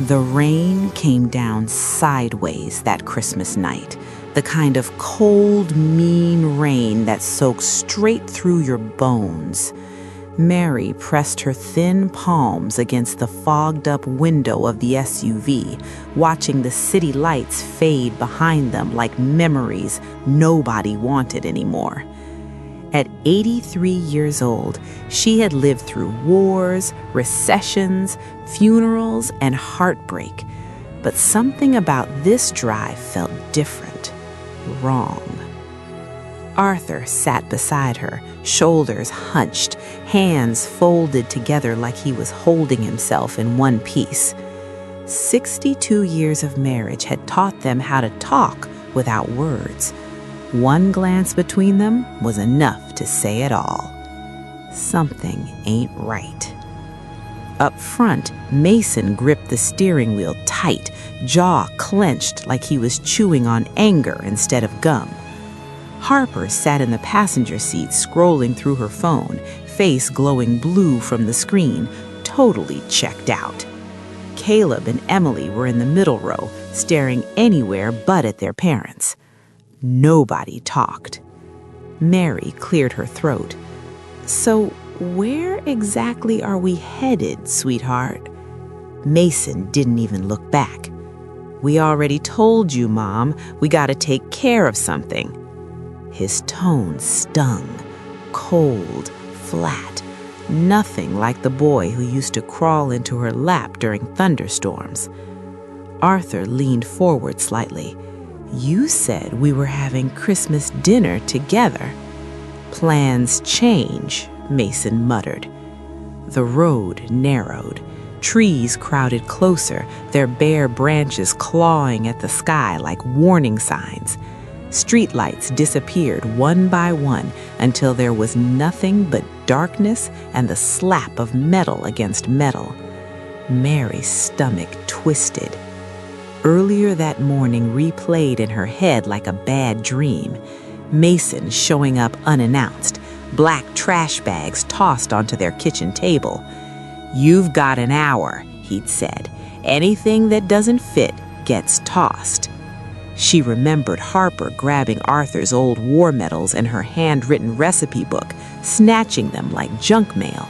The rain came down sideways that Christmas night, the kind of cold, mean rain that soaks straight through your bones. Mary pressed her thin palms against the fogged-up window of the SUV, watching the city lights fade behind them like memories nobody wanted anymore. At 83 years old, she had lived through wars, recessions, funerals, and heartbreak. But something about this drive felt different, wrong. Arthur sat beside her, shoulders hunched, hands folded together like he was holding himself in one piece. 62 years of marriage had taught them how to talk without words. One glance between them was enough to say it all. Something ain't right. Up front, Mason gripped the steering wheel tight, jaw clenched like he was chewing on anger instead of gum. Harper sat in the passenger seat scrolling through her phone, face glowing blue from the screen, totally checked out. Caleb and Emily were in the middle row, staring anywhere but at their parents. Nobody talked. Mary cleared her throat. "So where exactly are we headed, sweetheart?" Mason didn't even look back. "We already told you, Mom. We gotta take care of something." His tone stung, cold, flat, nothing like the boy who used to crawl into her lap during thunderstorms. Arthur leaned forward slightly. "You said we were having Christmas dinner together." "Plans change," Mason muttered. The road narrowed. Trees crowded closer, their bare branches clawing at the sky like warning signs. Streetlights disappeared one by one until there was nothing but darkness and the slap of metal against metal. Mary's stomach twisted. Earlier that morning replayed in her head like a bad dream. Mason showing up unannounced, black trash bags tossed onto their kitchen table. "You've got an hour," he'd said. "Anything that doesn't fit gets tossed." She remembered Harper grabbing Arthur's old war medals and her handwritten recipe book, snatching them like junk mail.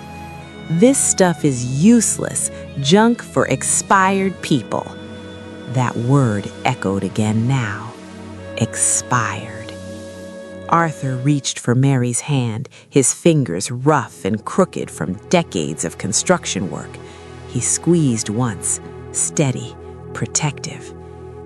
"This stuff is useless, junk for expired people." That word echoed again now. Expired. Arthur reached for Mary's hand, his fingers rough and crooked from decades of construction work. He squeezed once, steady, protective.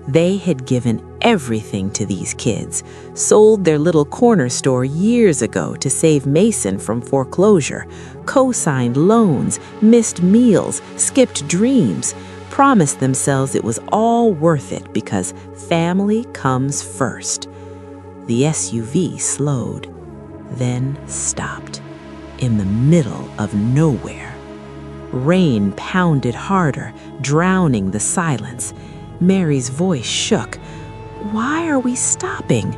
They had given everything to these kids, sold their little corner store years ago to save Mason from foreclosure, co-signed loans, missed meals, skipped dreams, promised themselves it was all worth it because family comes first. The SUV slowed, then stopped, in the middle of nowhere. Rain pounded harder, drowning the silence. Mary's voice shook. "Why are we stopping?"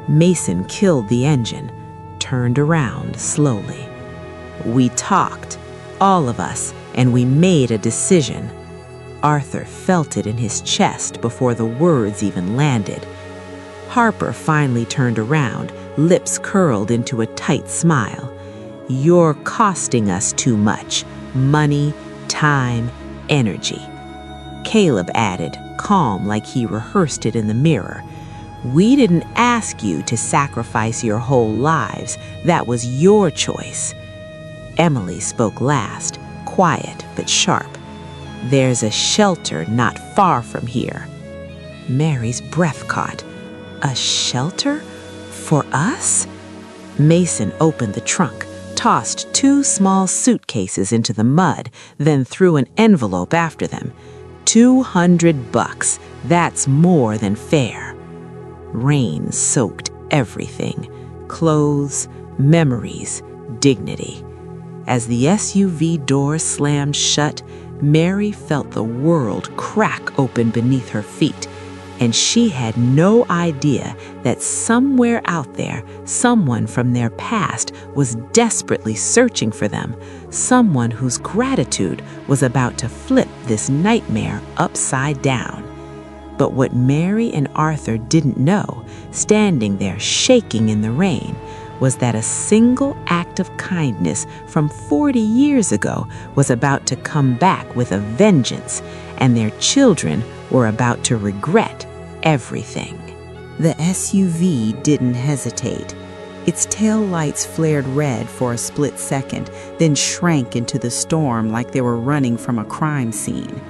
Mason killed the engine, turned around slowly. "We talked, all of us, and we made a decision." Arthur felt it in his chest before the words even landed. Harper finally turned around, lips curled into a tight smile. "You're costing us too much. Money, time, energy." Caleb added, calm like he rehearsed it in the mirror. "We didn't ask you to sacrifice your whole lives. That was your choice." Emily spoke last, quiet but sharp. "There's a shelter not far from here." Mary's breath caught. "A shelter? For us?" Mason opened the trunk, tossed 2 small suitcases into the mud, then threw an envelope after them. $200. That's more than fair. Rain soaked everything. Clothes, memories, dignity. As the SUV door slammed shut, Mary felt the world crack open beneath her feet. and she had no idea that somewhere out there, someone from their past was desperately searching for them, someone whose gratitude was about to flip this nightmare upside down. But what Mary and Arthur didn't know, standing there shaking in the rain, was that a single act of kindness from 40 years ago was about to come back with a vengeance, and their children were about to regret everything. The SUV didn't hesitate. Its tail lights flared red for a split second, then shrank into the storm like they were running from a crime scene.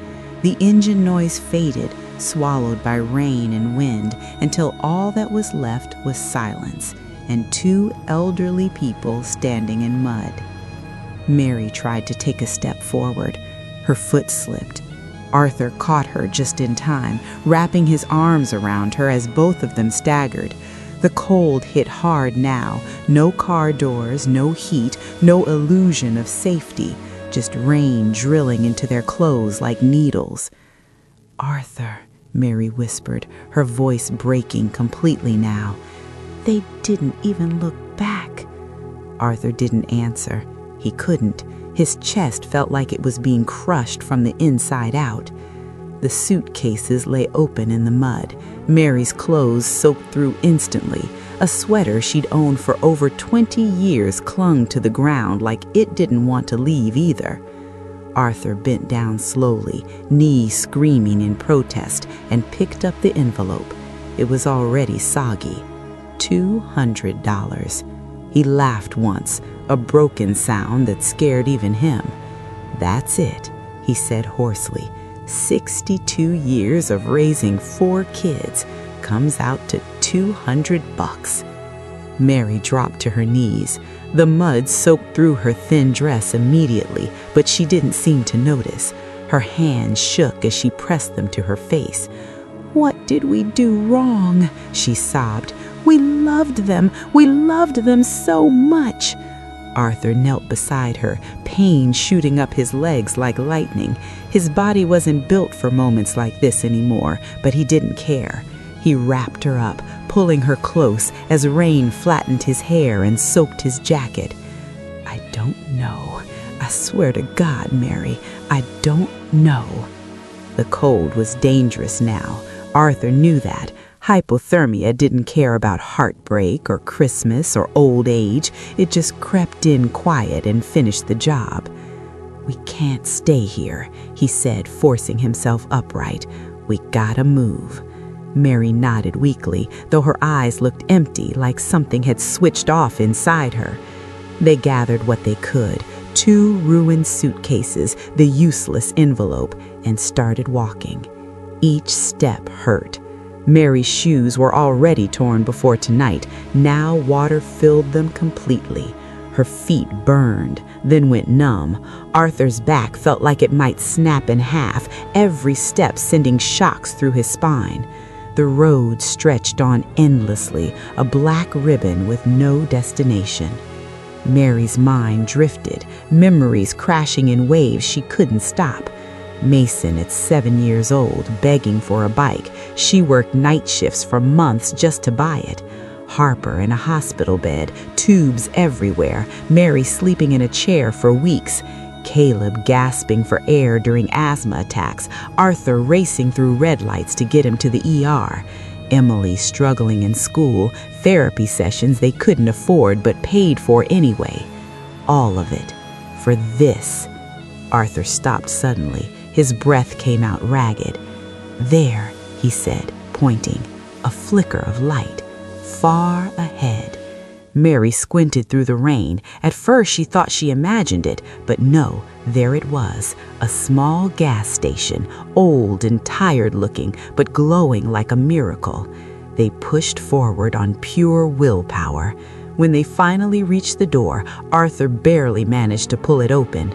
The engine noise faded, swallowed by rain and wind, until all that was left was silence and two elderly people standing in mud. Mary tried to take a step forward. Her foot slipped. Arthur caught her just in time, wrapping his arms around her as both of them staggered. The cold hit hard now. No car doors, no heat, no illusion of safety, just rain drilling into their clothes like needles. "Arthur," Mary whispered, her voice breaking completely now. "They didn't even look back." Arthur didn't answer. He couldn't. His chest felt like it was being crushed from the inside out. The suitcases lay open in the mud. Mary's clothes soaked through instantly. A sweater she'd owned for over 20 years clung to the ground like it didn't want to leave either. Arthur bent down slowly, knees screaming in protest, and picked up the envelope. It was already soggy. $200. He laughed once, a broken sound that scared even him. "That's it," he said hoarsely. 62 years of raising 4 kids comes out to $200. Mary dropped to her knees. The mud soaked through her thin dress immediately, but she didn't seem to notice. Her hands shook as she pressed them to her face. "What did we do wrong?" she sobbed. "We loved them. We loved them so much." Arthur knelt beside her, pain shooting up his legs like lightning. His body wasn't built for moments like this anymore, but he didn't care. He wrapped her up, pulling her close as rain flattened his hair and soaked his jacket. "I don't know. I swear to God, Mary, I don't know." The cold was dangerous now. Arthur knew that. Hypothermia didn't care about heartbreak or Christmas or old age. It just crept in quiet and finished the job. "We can't stay here," he said, forcing himself upright. "We gotta move." Mary nodded weakly, though her eyes looked empty, like something had switched off inside her. They gathered what they could, 2 ruined suitcases, the useless envelope, and started walking. Each step hurt. Mary's shoes were already torn before tonight. Now water filled them completely. Her feet burned, then went numb. Arthur's back felt like it might snap in half, every step sending shocks through his spine. The road stretched on endlessly, a black ribbon with no destination. Mary's mind drifted, memories crashing in waves she couldn't stop. Mason at 7 years old, begging for a bike. She worked night shifts for months just to buy it. Harper in a hospital bed, tubes everywhere, Mary sleeping in a chair for weeks. Caleb gasping for air during asthma attacks, Arthur racing through red lights to get him to the ER. Emily struggling in school, therapy sessions they couldn't afford but paid for anyway. All of it. For this. Arthur stopped suddenly. His breath came out ragged. "There," he said, pointing. A flicker of light. Far ahead. Mary squinted through the rain. At first she thought she imagined it, but no, there it was. A small gas station, old and tired looking, but glowing like a miracle. They pushed forward on pure willpower. When they finally reached the door, Arthur barely managed to pull it open.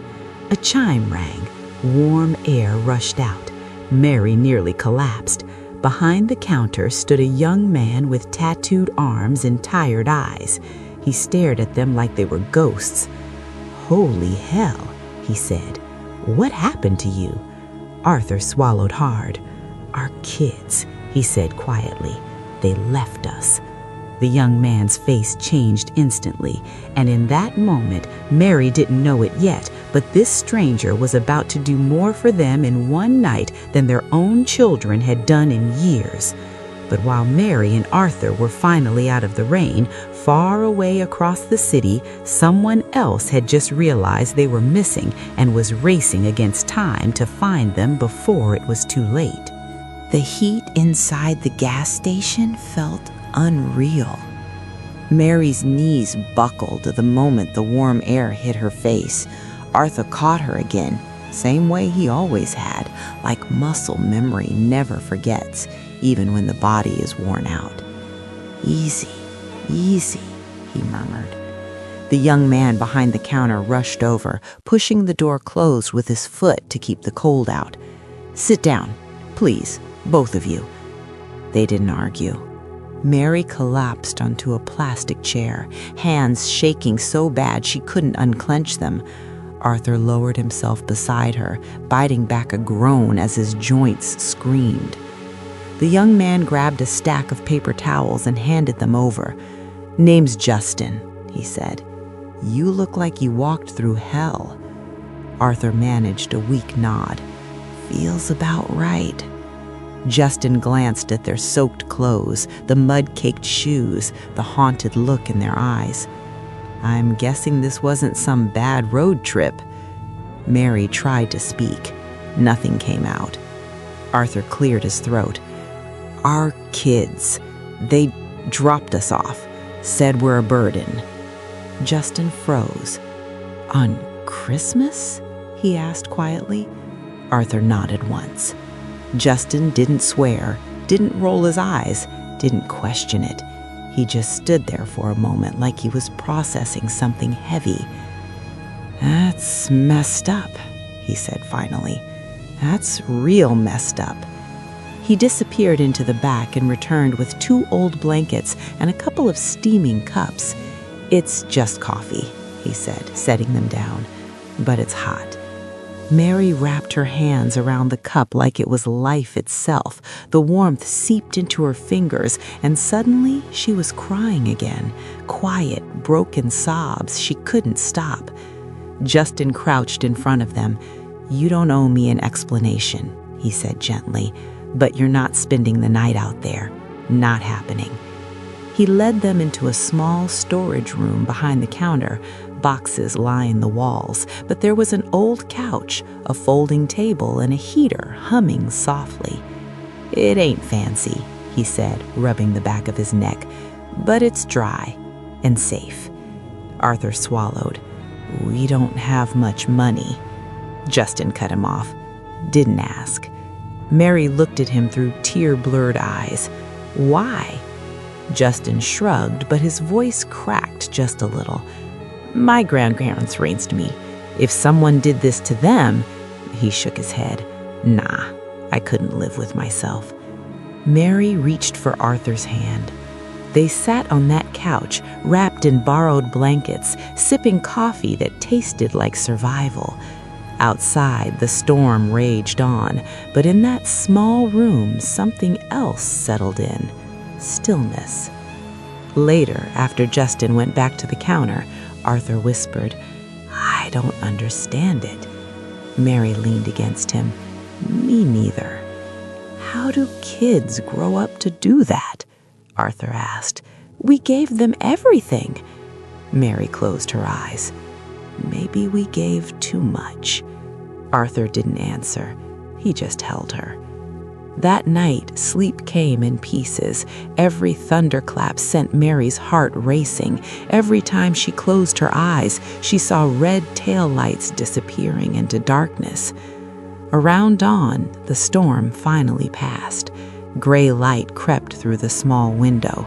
A chime rang. Warm air rushed out. Mary nearly collapsed. Behind the counter stood a young man with tattooed arms and tired eyes. He stared at them like they were ghosts. "Holy hell," he said. "What happened to you?" Arthur swallowed hard. "Our kids," he said quietly. "They left us." The young man's face changed instantly, and in that moment, Mary didn't know it yet, but this stranger was about to do more for them in one night than their own children had done in years. But while Mary and Arthur were finally out of the rain, far away across the city, someone else had just realized they were missing and was racing against time to find them before it was too late. The heat inside the gas station felt unreal. Mary's knees buckled the moment the warm air hit her face. Arthur caught her again, same way he always had, like muscle memory never forgets, even when the body is worn out. "Easy, easy," he murmured. The young man behind the counter rushed over, pushing the door closed with his foot to keep the cold out. "Sit down, please, both of you." They didn't argue. Mary collapsed onto a plastic chair, hands shaking so bad she couldn't unclench them. Arthur lowered himself beside her, biting back a groan as his joints screamed. The young man grabbed a stack of paper towels and handed them over. "Name's Justin," he said. "You look like you walked through hell." Arthur managed a weak nod. "Feels about right." Justin glanced at their soaked clothes, the mud-caked shoes, the haunted look in their eyes. "I'm guessing this wasn't some bad road trip." Mary tried to speak. Nothing came out. Arthur cleared his throat. "Our kids, they dropped us off, said we're a burden." Justin froze. "On Christmas?" he asked quietly. Arthur nodded once. Justin didn't swear, didn't roll his eyes, didn't question it. He just stood there for a moment like he was processing something heavy. "That's messed up," he said finally. "That's real messed up." He disappeared into the back and returned with 2 old blankets and a couple of steaming cups. "It's just coffee," he said, setting them down, "but it's hot." Mary wrapped her hands around the cup like it was life itself. The warmth seeped into her fingers, and suddenly she was crying again. Quiet, broken sobs she couldn't stop. Justin crouched in front of them. "You don't owe me an explanation," he said gently, "but you're not spending the night out there. Not happening." He led them into a small storage room behind the counter. Boxes lined the walls, but there was an old couch, a folding table, and a heater humming softly. "It ain't fancy," he said, rubbing the back of his neck, "but it's dry and safe." Arthur swallowed. "We don't have much money." Justin cut him off. "Didn't ask." Mary looked at him through tear-blurred eyes. "Why?" Justin shrugged, but his voice cracked just a little. "My grandparents raised me. If someone did this to them," he shook his head, "nah, I couldn't live with myself." Mary reached for Arthur's hand. They sat on that couch, wrapped in borrowed blankets, sipping coffee that tasted like survival. Outside, the storm raged on, but in that small room, something else settled in. Stillness. Later, after Justin went back to the counter, Arthur whispered, "I don't understand it." Mary leaned against him. "Me neither." "How do kids grow up to do that?" Arthur asked. "We gave them everything." Mary closed her eyes. "Maybe we gave too much." Arthur didn't answer. He just held her. That night, sleep came in pieces. Every thunderclap sent Mary's heart racing. Every time she closed her eyes, she saw red taillights disappearing into darkness. Around dawn, the storm finally passed. Gray light crept through the small window.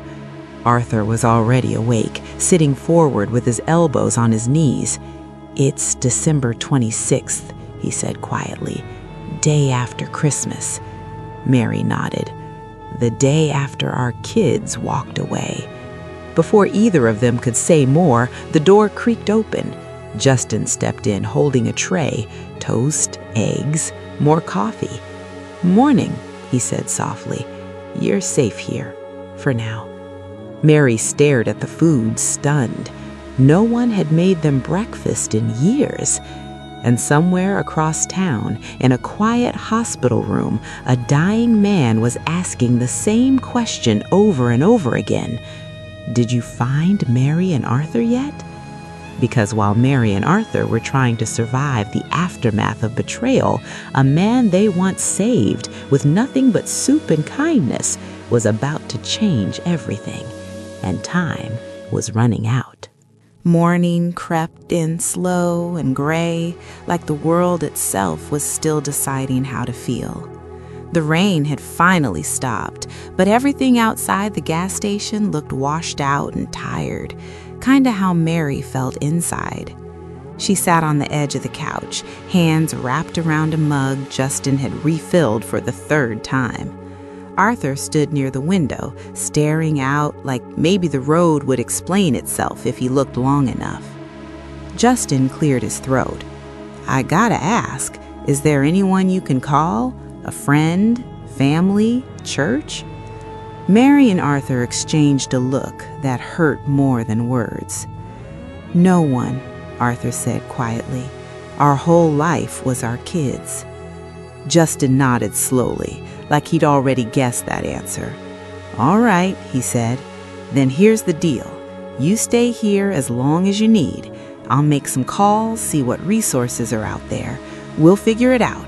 Arthur was already awake, sitting forward with his elbows on his knees. "It's December 26th, he said quietly. "Day after Christmas." Mary nodded. "The day after our kids walked away." Before either of them could say more, the door creaked open. Justin stepped in, holding a tray, toast, eggs, more coffee. "Morning," he said softly. You're safe here, for now." Mary stared at the food, stunned. No one had made them breakfast in years. And somewhere across town, in a quiet hospital room, a dying man was asking the same question over and over again. "Did you find Mary and Arthur yet?" Because while Mary and Arthur were trying to survive the aftermath of betrayal, a man they once saved with nothing but soup and kindness was about to change everything, and time was running out. Morning crept in slow and gray, like the world itself was still deciding how to feel. The rain had finally stopped, but everything outside the gas station looked washed out and tired, kinda how Mary felt inside. She sat on the edge of the couch, hands wrapped around a mug Justin had refilled for the third time. Arthur stood near the window, staring out like maybe the road would explain itself if he looked long enough. Justin cleared his throat. "I gotta ask, is there anyone you can call? A friend? Family? Church?" Mary and Arthur exchanged a look that hurt more than words. "No one," Arthur said quietly. "Our whole life was our kids." Justin nodded slowly, like he'd already guessed that answer. "All right," he said. "Then here's the deal. You stay here as long as you need. I'll make some calls, see what resources are out there. We'll figure it out."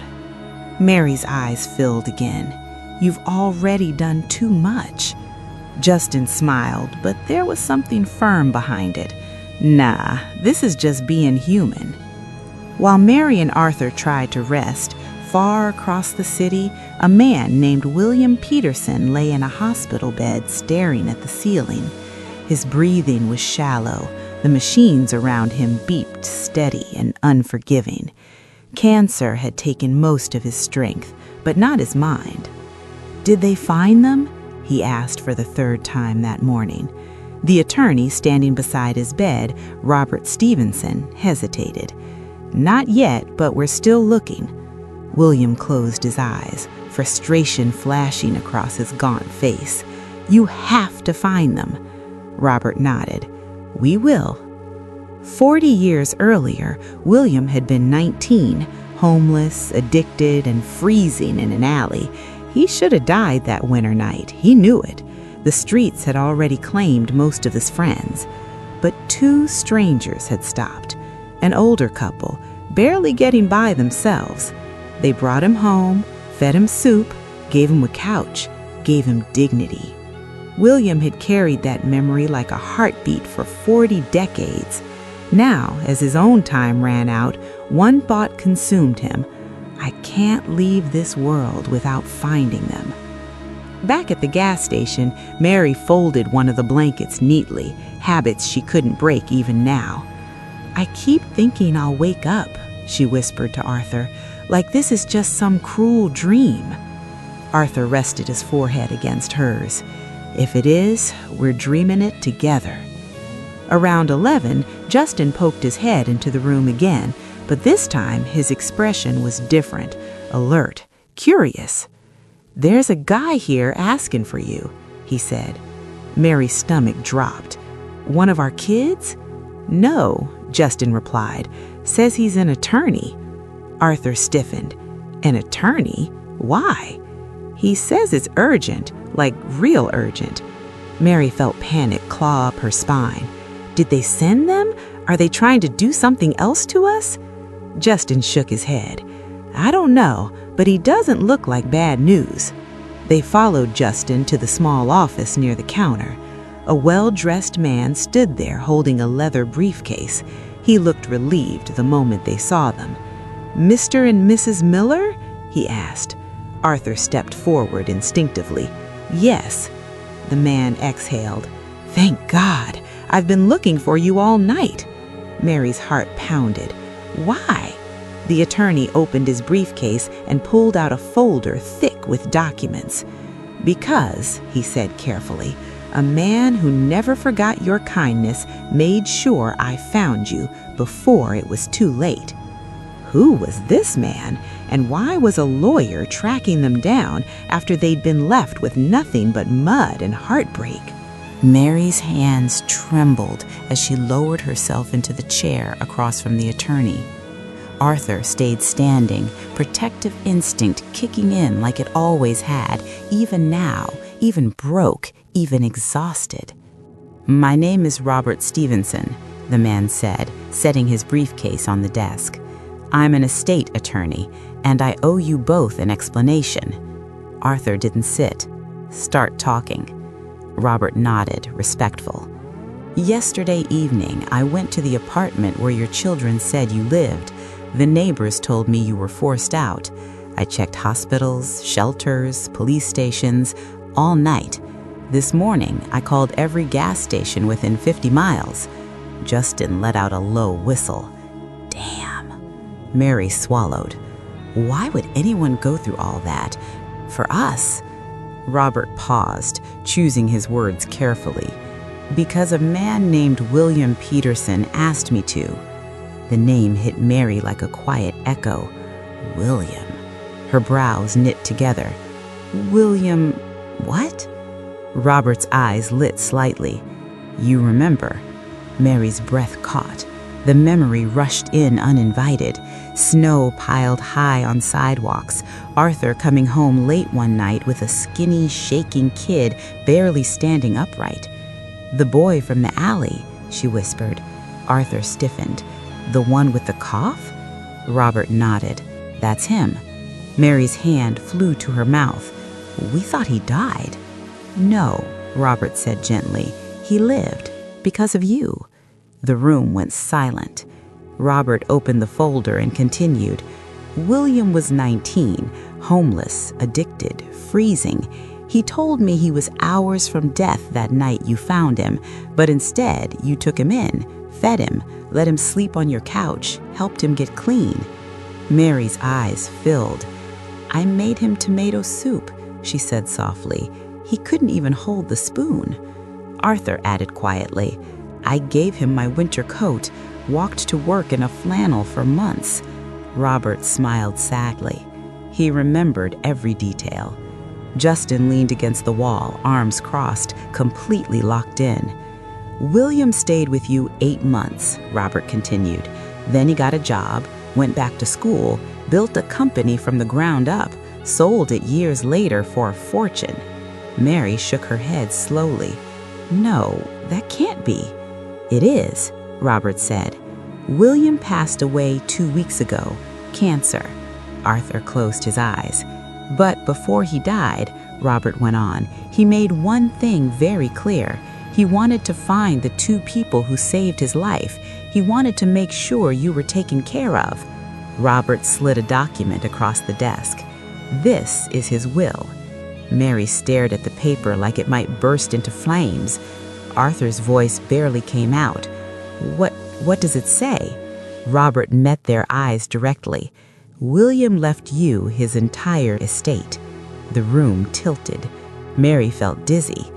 Mary's eyes filled again. "You've already done too much." Justin smiled, but there was something firm behind it. "Nah, this is just being human." While Mary and Arthur tried to rest, far across the city, a man named William Peterson lay in a hospital bed staring at the ceiling. His breathing was shallow. The machines around him beeped steady and unforgiving. Cancer had taken most of his strength, but not his mind. "Did they find them?" he asked for the third time that morning. The attorney standing beside his bed, Robert Stevenson, hesitated. "Not yet, but we're still looking." William closed his eyes, frustration flashing across his gaunt face. "You have to find them." Robert nodded. "We will." 40 years earlier, William had been 19, homeless, addicted, and freezing in an alley. He should have died that winter night. He knew it. The streets had already claimed most of his friends. But two strangers had stopped. An older couple, barely getting by themselves. They brought him home, fed him soup, gave him a couch, gave him dignity. William had carried that memory like a heartbeat for 40 decades. Now, as his own time ran out, one thought consumed him. "I can't leave this world without finding them." Back at the gas station, Mary folded one of the blankets neatly, habits she couldn't break even now. "I keep thinking I'll wake up," she whispered to Arthur, "like this is just some cruel dream." Arthur rested his forehead against hers. "If it is, we're dreaming it together." Around 11, Justin poked his head into the room again, but this time his expression was different, alert, curious. "There's a guy here asking for you," he said. Mary's stomach dropped. "One of our kids?" "No," Justin replied. "Says he's an attorney." Arthur stiffened. "An attorney? Why?" "He says it's urgent, like real urgent." Mary felt panic claw up her spine. "Did they send them? Are they trying to do something else to us?" Justin shook his head. "I don't know, but he doesn't look like bad news." They followed Justin to the small office near the counter. A well-dressed man stood there holding a leather briefcase. He looked relieved the moment they saw them. "Mr. and Mrs. Miller?" he asked. Arthur stepped forward instinctively. "Yes." The man exhaled. "Thank God! I've been looking for you all night." Mary's heart pounded. "Why?" The attorney opened his briefcase and pulled out a folder thick with documents. "Because," he said carefully, "a man who never forgot your kindness made sure I found you before it was too late." Who was this man, and why was a lawyer tracking them down after they'd been left with nothing but mud and heartbreak? Mary's hands trembled as she lowered herself into the chair across from the attorney. Arthur stayed standing, protective instinct kicking in like it always had, even now, even broke, even exhausted. "My name is Robert Stevenson," the man said, setting his briefcase on the desk. "I'm an estate attorney, and I owe you both an explanation." Arthur didn't sit. "Start talking." Robert nodded, respectful. "Yesterday evening, I went to the apartment where your children said you lived. The neighbors told me you were forced out. I checked hospitals, shelters, police stations, all night. This morning, I called every gas station within 50 miles. Justin let out a low whistle. "Damn." Mary swallowed. "Why would anyone go through all that? For us?" Robert paused, choosing his words carefully. "Because a man named William Peterson asked me to." The name hit Mary like a quiet echo. William. Her brows knit together. "William what?" Robert's eyes lit slightly. "You remember." Mary's breath caught. The memory rushed in uninvited. Snow piled high on sidewalks. Arthur coming home late one night with a skinny, shaking kid barely standing upright. "The boy from the alley," she whispered. Arthur stiffened. "The one with the cough?" Robert nodded. "That's him." Mary's hand flew to her mouth. "We thought he died." "No," Robert said gently. "He lived. Because of you." The room went silent. Robert opened the folder and continued. "William was 19, homeless, addicted, freezing. He told me he was hours from death that night you found him, but instead you took him in, fed him, let him sleep on your couch, helped him get clean." Mary's eyes filled. "I made him tomato soup," she said softly. "He couldn't even hold the spoon." Arthur added quietly, "I gave him my winter coat, walked to work in a flannel for months." Robert smiled sadly. He remembered every detail. Justin leaned against the wall, arms crossed, completely locked in. "William stayed with you 8 months, Robert continued. Then he got a job, went back to school, built a company from the ground up, sold it years later for a fortune." Mary shook her head slowly. "No, that can't be." "It is," Robert said. "William passed away 2 weeks ago. Cancer." Arthur closed his eyes. "But before he died," Robert went on, "he made one thing very clear. He wanted to find the 2 people who saved his life. He wanted to make sure you were taken care of." Robert slid a document across the desk. "This is his will." Mary stared at the paper like it might burst into flames. Arthur's voice barely came out. What does it say?" Robert met their eyes directly. "William left you his entire estate." The room tilted. Mary felt dizzy.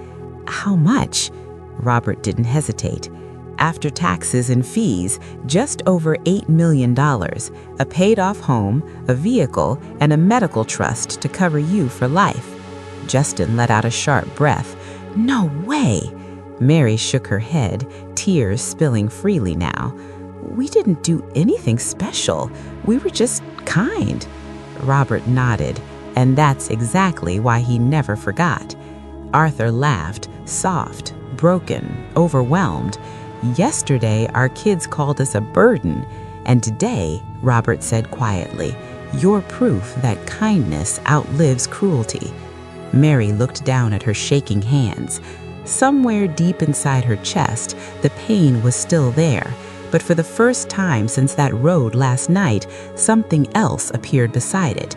"How much?" Robert didn't hesitate. "After taxes and fees, just over $8 million, a paid-off home, a vehicle, and a medical trust to cover you for life." Justin let out a sharp breath. "No way!" Mary shook her head, tears spilling freely now. "We didn't do anything special. We were just kind." Robert nodded, and that's exactly why he never forgot. Arthur laughed, soft, broken, overwhelmed. "Yesterday, our kids called us a burden, and today," Robert said quietly, "you're proof that kindness outlives cruelty." Mary looked down at her shaking hands. Somewhere deep inside her chest, the pain was still there, but for the first time since that road last night, something else appeared beside it.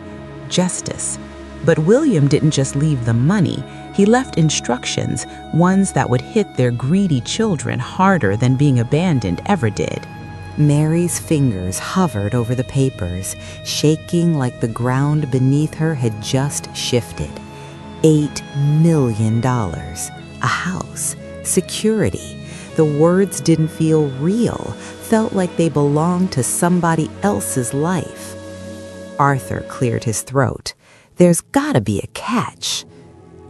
Justice. But William didn't just leave the money. He left instructions, ones that would hit their greedy children harder than being abandoned ever did. Mary's fingers hovered over the papers, shaking like the ground beneath her had just shifted. $8 million. A house. Security. The words didn't feel real, felt like they belonged to somebody else's life. Arthur cleared his throat. There's gotta be a catch.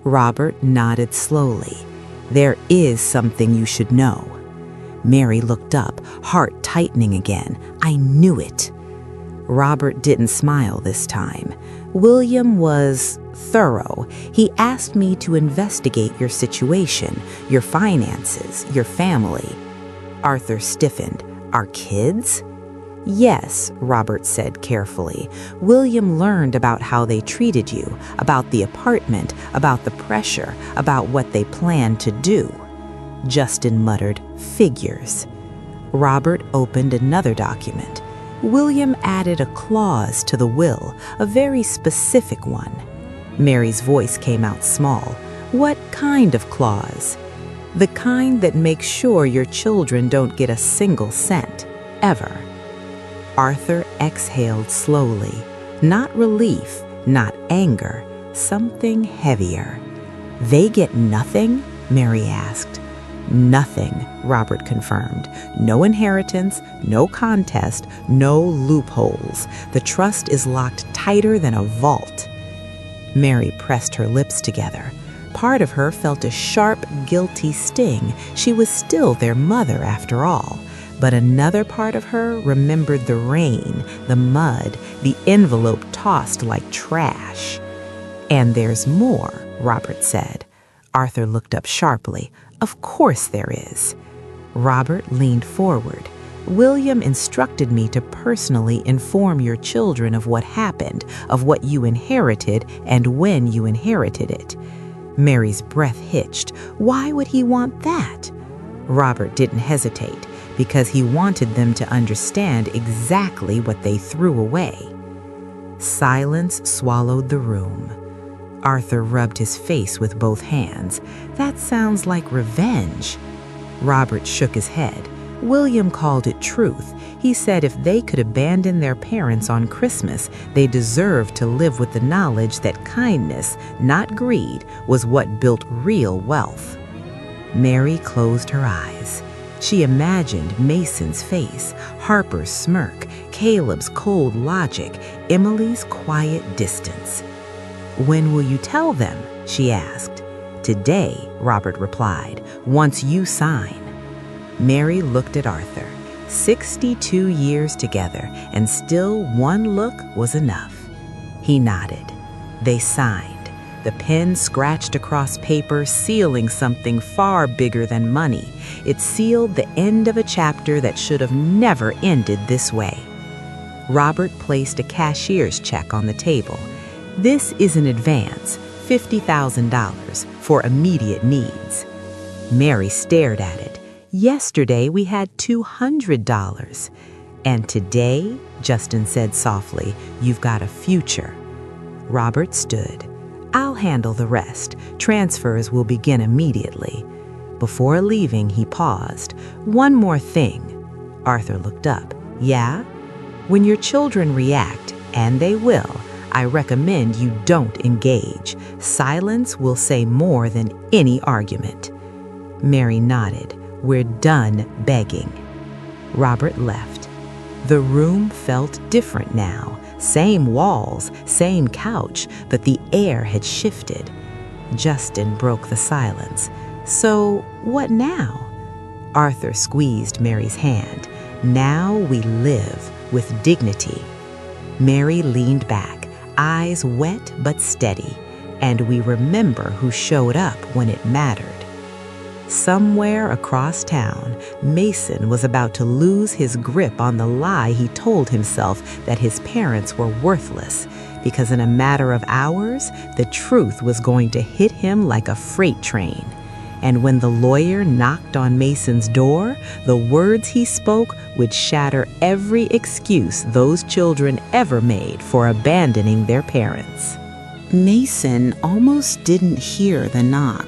Robert nodded slowly. There is something you should know. Mary looked up, heart tightening again. I knew it. Robert didn't smile this time. William was thorough. He asked me to investigate your situation, your finances, your family. Arthur stiffened. Our kids? Yes, Robert said carefully. William learned about how they treated you, about the apartment, about the pressure, about what they planned to do. Justin muttered, figures. Robert opened another document. William added a clause to the will, a very specific one. Mary's voice came out small. What kind of clause? The kind that makes sure your children don't get a single cent, ever. Arthur exhaled slowly. Not relief, not anger, something heavier. They get nothing? Mary asked. Nothing, Robert confirmed. No inheritance, no contest, no loopholes. The trust is locked tighter than a vault. Mary pressed her lips together. Part of her felt a sharp, guilty sting. She was still their mother, after all. But another part of her remembered the rain, the mud, the envelope tossed like trash. And there's more, Robert said. Arthur looked up sharply. Of course there is. Robert leaned forward. William instructed me to personally inform your children of what happened, of what you inherited, and when you inherited it. Mary's breath hitched. Why would he want that? Robert didn't hesitate, because he wanted them to understand exactly what they threw away. Silence swallowed the room. Arthur rubbed his face with both hands. That sounds like revenge. Robert shook his head. William called it truth. He said if they could abandon their parents on Christmas, they deserved to live with the knowledge that kindness, not greed, was what built real wealth. Mary closed her eyes. She imagined Mason's face, Harper's smirk, Caleb's cold logic, Emily's quiet distance. When will you tell them? She asked. Today, Robert replied, once you sign. Mary looked at Arthur. 62 years together, and still one look was enough. He nodded. They signed. The pen scratched across paper, sealing something far bigger than money. It sealed the end of a chapter that should have never ended this way. Robert placed a cashier's check on the table. This is an advance, $50,000, for immediate needs. Mary stared at it. Yesterday we had $200. And today, Justin said softly, you've got a future. Robert stood. I'll handle the rest. Transfers will begin immediately. Before leaving, he paused. One more thing. Arthur looked up. Yeah? When your children react, and they will, I recommend you don't engage. Silence will say more than any argument. Mary nodded. We're done begging. Robert left. The room felt different now. Same walls, same couch, but the air had shifted. Justin broke the silence. So, what now? Arthur squeezed Mary's hand. Now we live with dignity. Mary leaned back, eyes wet but steady, and we remember who showed up when it mattered. Somewhere across town, Mason was about to lose his grip on the lie he told himself that his parents were worthless, because in a matter of hours, the truth was going to hit him like a freight train. And when the lawyer knocked on Mason's door, the words he spoke would shatter every excuse those children ever made for abandoning their parents. Mason almost didn't hear the knock.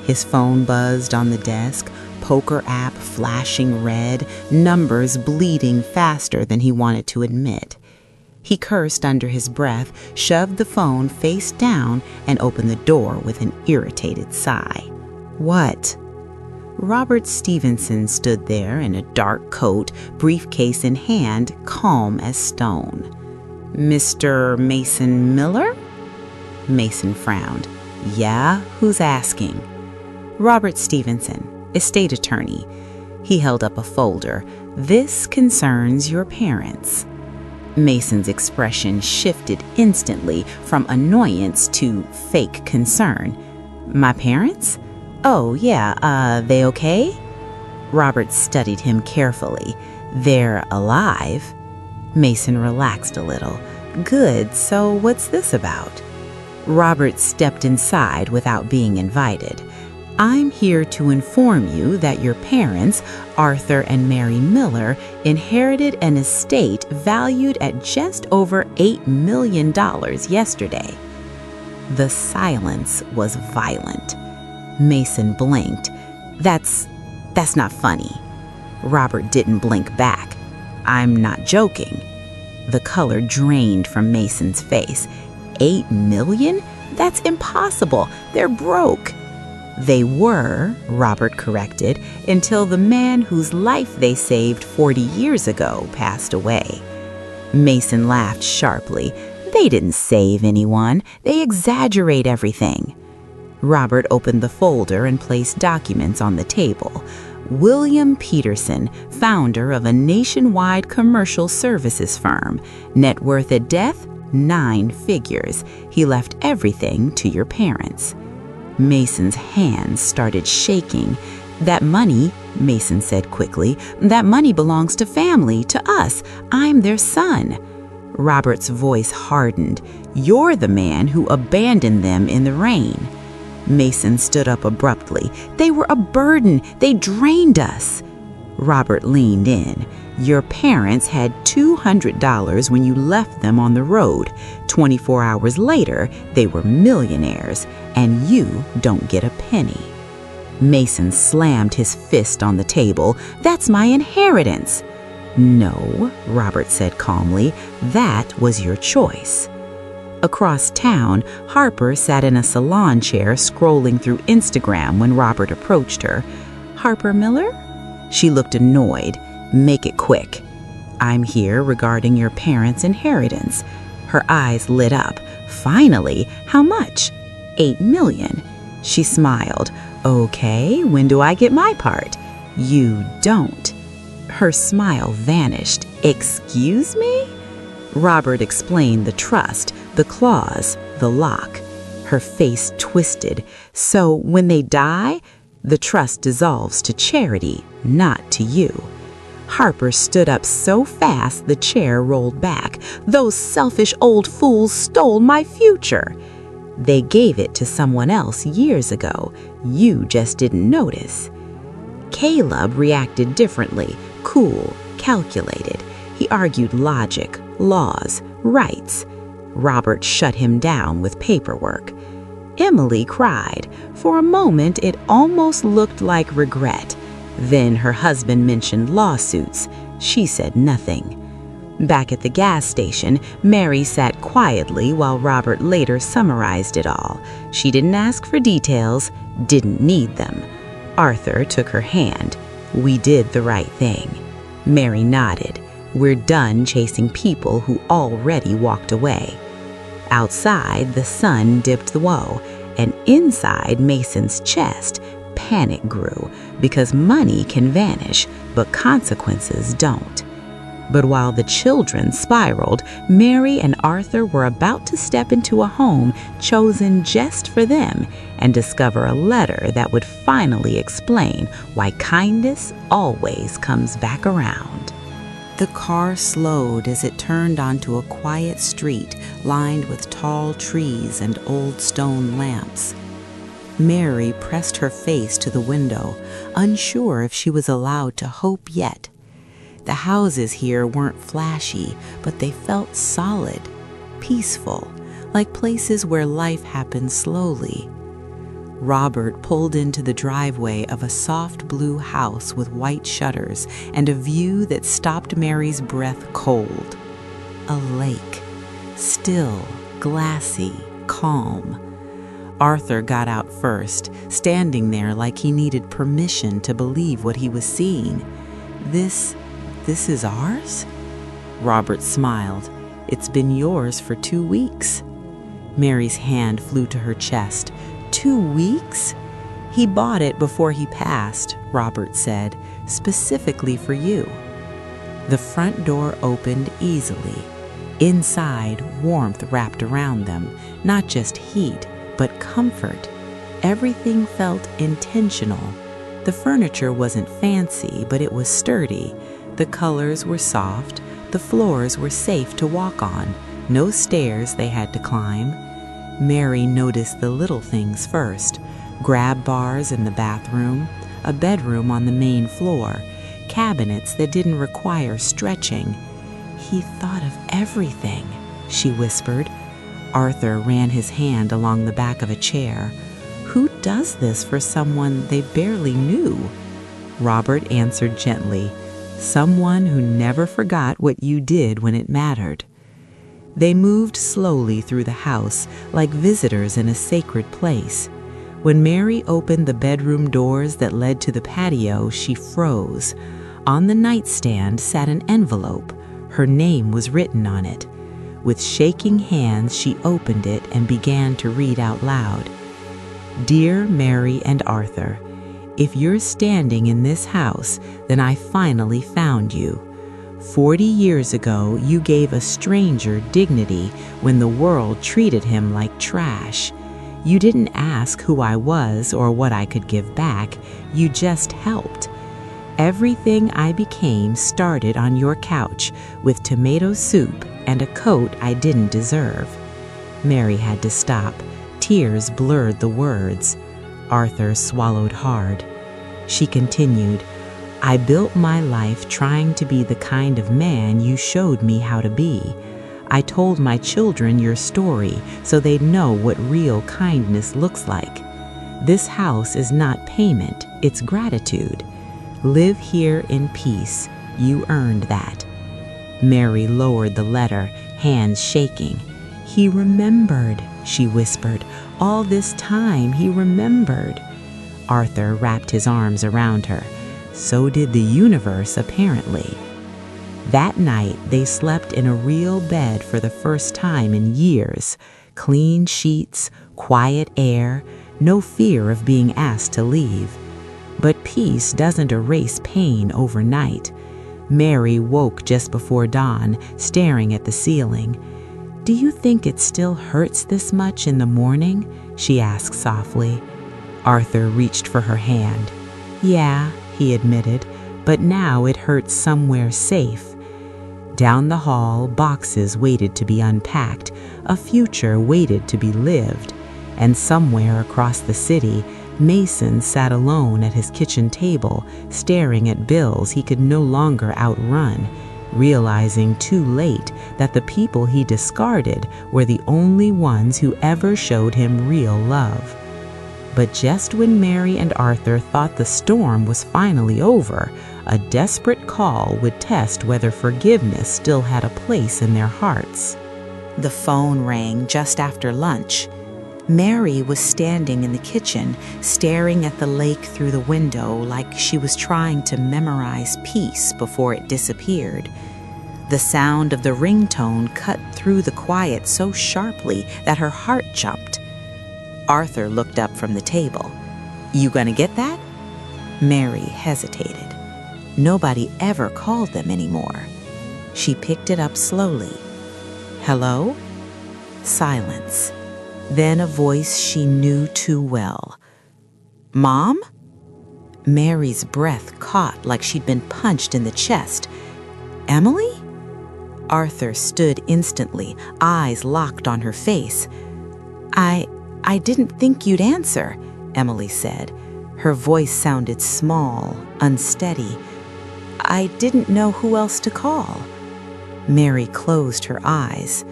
His phone buzzed on the desk, poker app flashing red, numbers bleeding faster than he wanted to admit. He cursed under his breath, shoved the phone face down, and opened the door with an irritated sigh. What? Robert Stevenson stood there in a dark coat, briefcase in hand, calm as stone. "Mr. Mason Miller?" Mason frowned. "Yeah, who's asking?" "Robert Stevenson, estate attorney." He held up a folder. "This concerns your parents." Mason's expression shifted instantly from annoyance to fake concern. "My parents? Oh, yeah, they okay?" Robert studied him carefully. "They're alive?" Mason relaxed a little. "Good, so what's this about?" Robert stepped inside without being invited. "I'm here to inform you that your parents, Arthur and Mary Miller, inherited an estate valued at just over $8 million yesterday." The silence was violent. Mason blinked. That's not funny." Robert didn't blink back. "I'm not joking." The color drained from Mason's face. $8 million? That's impossible. They're broke." "They were," Robert corrected, "until the man whose life they saved 40 years ago passed away." Mason laughed sharply. "They didn't save anyone. They exaggerate everything." Robert opened the folder and placed documents on the table. "William Peterson, founder of a nationwide commercial services firm. Net worth at death, 9 figures. He left everything to your parents." Mason's hands started shaking. "That money," Mason said quickly, "that money belongs to family, to us. I'm their son." Robert's voice hardened. "You're the man who abandoned them in the rain." Mason stood up abruptly. "They were a burden. They drained us." Robert leaned in. "Your parents had $200 when you left them on the road. 24 hours later, they were millionaires, and you don't get a penny." Mason slammed his fist on the table. "That's my inheritance." "No," Robert said calmly, "that was your choice." Across town, Harper sat in a salon chair scrolling through Instagram when Robert approached her. "Harper Miller?" She looked annoyed. "Make it quick." "I'm here regarding your parents' inheritance." Her eyes lit up. "Finally, how much?" $8 million. She smiled. "Okay, when do I get my part?" "You don't." Her smile vanished. "Excuse me?" Robert explained the trust, the clause, the lock. Her face twisted. "So when they die, the trust dissolves to charity, not to you." Harper stood up so fast the chair rolled back. "Those selfish old fools stole my future." "They gave it to someone else years ago. You just didn't notice." Caleb reacted differently, cool, calculated. He argued logic, laws, rights. Robert shut him down with paperwork. Emily cried. For a moment, it almost looked like regret. Then her husband mentioned lawsuits. She said nothing. Back at the gas station, Mary sat quietly while Robert later summarized it all. She didn't ask for details, didn't need them. Arthur took her hand. "We did the right thing." Mary nodded. "We're done chasing people who already walked away." Outside, the sun dipped low, and inside Mason's chest, panic grew, because money can vanish, but consequences don't. But while the children spiraled, Mary and Arthur were about to step into a home chosen just for them and discover a letter that would finally explain why kindness always comes back around. The car slowed as it turned onto a quiet street lined with tall trees and old stone lamps. Mary pressed her face to the window, unsure if she was allowed to hope yet. The houses here weren't flashy, but they felt solid, peaceful, like places where life happens slowly. Robert pulled into the driveway of a soft blue house with white shutters and a view that stopped Mary's breath cold. A lake, still, glassy, calm. Arthur got out first, standing there like he needed permission to believe what he was seeing. This is ours? Robert smiled. It's been yours for 2 weeks. Mary's hand flew to her chest. 2 weeks? He bought it before he passed, Robert said, specifically for you. The front door opened easily. Inside, warmth wrapped around them, not just heat, but comfort. Everything felt intentional. The furniture wasn't fancy, but it was sturdy. The colors were soft. The floors were safe to walk on. No stairs they had to climb. Mary noticed the little things first. Grab bars in the bathroom, a bedroom on the main floor, cabinets that didn't require stretching. He thought of everything, she whispered. Arthur ran his hand along the back of a chair. Who does this for someone they barely knew? Robert answered gently, someone who never forgot what you did when it mattered. They moved slowly through the house like visitors in a sacred place. When Mary opened the bedroom doors that led to the patio, she froze. On the nightstand sat an envelope. Her name was written on it. With shaking hands, she opened it and began to read out loud. Dear Mary and Arthur, if you're standing in this house, then I finally found you. 40 years ago, you gave a stranger dignity when the world treated him like trash. You didn't ask who I was or what I could give back. You just helped. Everything I became started on your couch with tomato soup and a coat I didn't deserve. Mary had to stop. Tears blurred the words. Arthur swallowed hard. She continued, I built my life trying to be the kind of man you showed me how to be. I told my children your story so they'd know what real kindness looks like. This house is not payment, it's gratitude. Live here in peace. You earned that. Mary lowered the letter, hands shaking. He remembered, she whispered. All this time he remembered. Arthur wrapped his arms around her. So did the universe, apparently. That night, they slept in a real bed for the first time in years. Clean sheets, quiet air, no fear of being asked to leave. But peace doesn't erase pain overnight. Mary woke just before dawn, staring at the ceiling. Do you think it still hurts this much in the morning? She asked softly. Arthur reached for her hand. Yeah, he admitted, but now it hurts somewhere safe. Down the hall, boxes waited to be unpacked, a future waited to be lived. And somewhere across the city, Mason sat alone at his kitchen table, staring at bills he could no longer outrun, realizing too late that the people he discarded were the only ones who ever showed him real love. But just when Mary and Arthur thought the storm was finally over, a desperate call would test whether forgiveness still had a place in their hearts. The phone rang just after lunch. Mary was standing in the kitchen, staring at the lake through the window like she was trying to memorize peace before it disappeared. The sound of the ringtone cut through the quiet so sharply that her heart jumped. Arthur looked up from the table. You gonna get that? Mary hesitated. Nobody ever called them anymore. She picked it up slowly. Hello? Silence. Then a voice she knew too well. Mom? Mary's breath caught like she'd been punched in the chest. Emily? Arthur stood instantly, eyes locked on her face. I didn't think you'd answer, Emily said. Her voice sounded small, unsteady. I didn't know who else to call. Mary closed her eyes.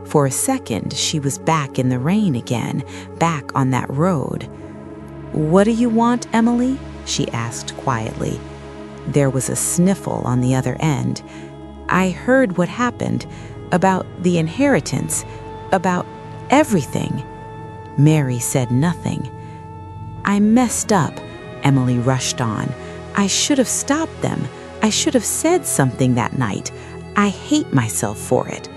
For a second, she was back in the rain again, back on that road. What do you want, Emily? She asked quietly. There was a sniffle on the other end. I heard what happened, about the inheritance, about everything. Mary said nothing. "I messed up," Emily rushed on. "I should have stopped them. I should have said something that night. I hate myself for it."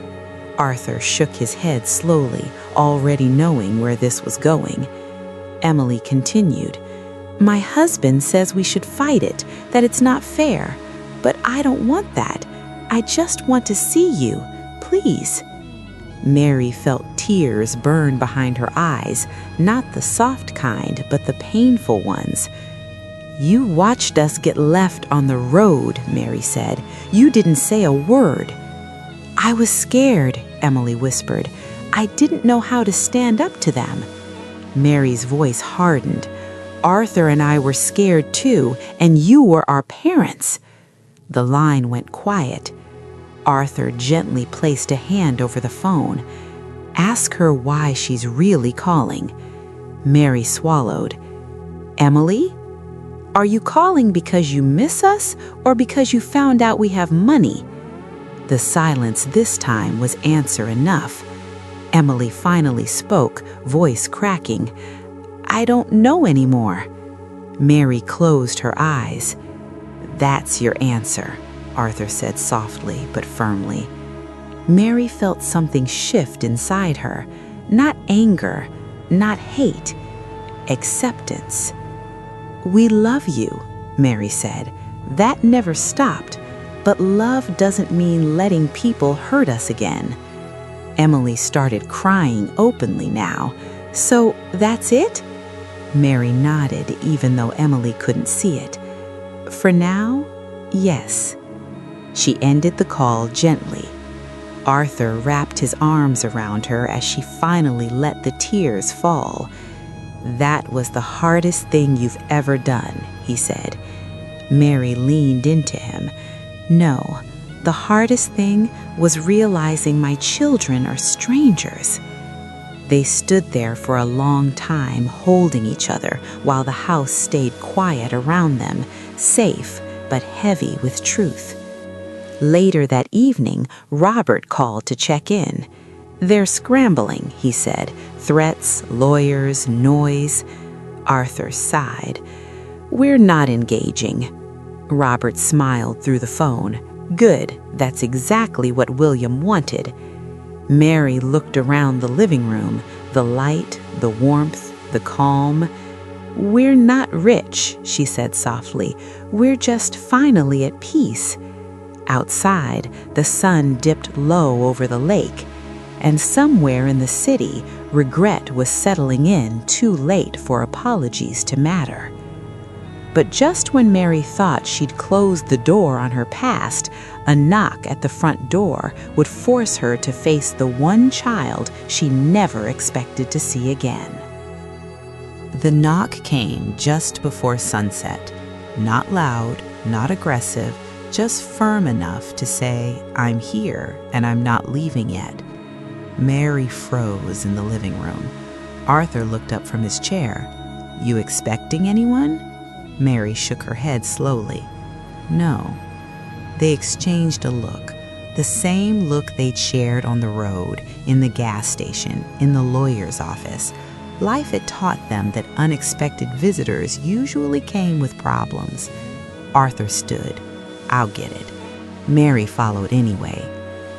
Arthur shook his head slowly, already knowing where this was going. Emily continued, "My husband says we should fight it, that it's not fair. But I don't want that. I just want to see you, please." Mary felt tears burn behind her eyes, not the soft kind, but the painful ones. "You watched us get left on the road," Mary said. "You didn't say a word." "I was scared," Emily whispered. "I didn't know how to stand up to them." Mary's voice hardened. "Arthur and I were scared too, and you were our parents." The line went quiet. Arthur gently placed a hand over the phone. "Ask her why she's really calling." Mary swallowed. "Emily? Are you calling because you miss us or because you found out we have money?" The silence this time was answer enough. Emily finally spoke, voice cracking. "I don't know anymore." Mary closed her eyes. "That's your answer," Arthur said softly but firmly. Mary felt something shift inside her. Not anger, not hate, acceptance. "We love you," Mary said. "That never stopped. But love doesn't mean letting people hurt us again." Emily started crying openly now. "So that's it?" Mary nodded, even though Emily couldn't see it. "For now, yes." She ended the call gently. Arthur wrapped his arms around her as she finally let the tears fall. "That was the hardest thing you've ever done," he said. Mary leaned into him. "No, the hardest thing was realizing my children are strangers." They stood there for a long time, holding each other, while the house stayed quiet around them, safe but heavy with truth. Later that evening, Robert called to check in. "They're scrambling," he said. "Threats, lawyers, noise." Arthur sighed. "We're not engaging." Robert smiled through the phone. "Good, that's exactly what William wanted." Mary looked around the living room, the light, the warmth, the calm. "We're not rich," she said softly. "We're just finally at peace." Outside, the sun dipped low over the lake, and somewhere in the city, regret was settling in too late for apologies to matter. But just when Mary thought she'd closed the door on her past, a knock at the front door would force her to face the one child she never expected to see again. The knock came just before sunset. Not loud, not aggressive, just firm enough to say, "I'm here and I'm not leaving yet." Mary froze in the living room. Arthur looked up from his chair. "You expecting anyone?" Mary shook her head slowly. "No." They exchanged a look, the same look they'd shared on the road, in the gas station, in the lawyer's office. Life had taught them that unexpected visitors usually came with problems. Arthur stood. "I'll get it." Mary followed anyway.